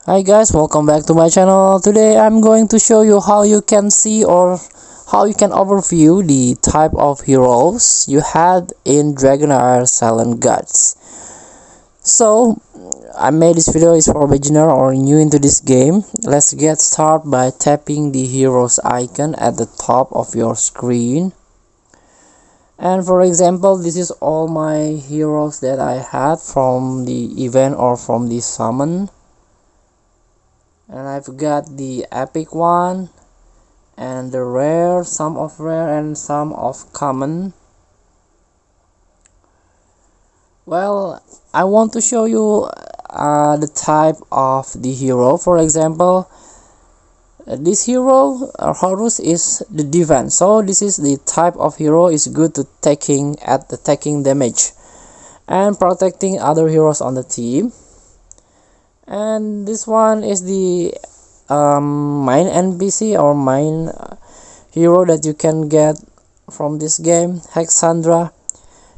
Hi guys, welcome back to my channel. Today I'm going to show you how you can see or how you can overview the type of heroes you had in Dragonheir Silent Gods. So I made this video is for beginner or new into this game. Let's get started by tapping the heroes icon at the top of your screen. And for example, this is all my heroes that I had from the event or from the summon. And I've got the epic one and the rare, some of rare and some of common. Well, I want to show you the type of the hero. For example, this hero Horus is the defense, so this is the type of hero is good to taking damage and protecting other heroes on the team. And this one is the main NPC or main hero that you can get from this game, Hexandra.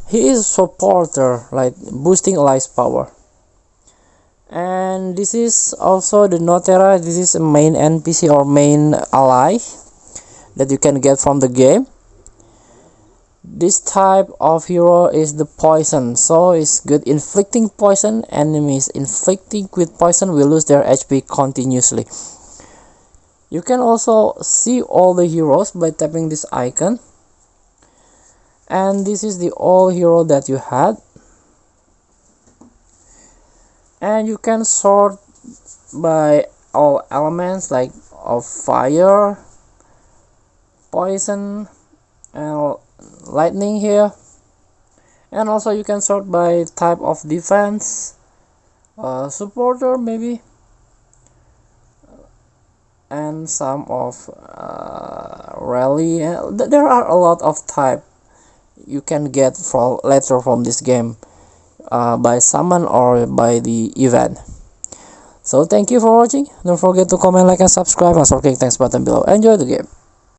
He is supporter, like boosting allies power. And this is also the Notera. This is a main NPC or main ally that you can get from the game. This type of hero is the poison, so it's good inflicting poison. Enemies inflicting with poison will lose their HP continuously. You can also see all the heroes by tapping this icon, and this is the all hero that you had. And you can sort by all elements like of fire, poison, and lightning here. And also you can sort by type of defense, supporter maybe, and some of rally. There are a lot of type you can get from later from this game by summon or by the event. So thank you for watching. Don't forget to comment, like and subscribe, and also click thanks button below. Enjoy the game.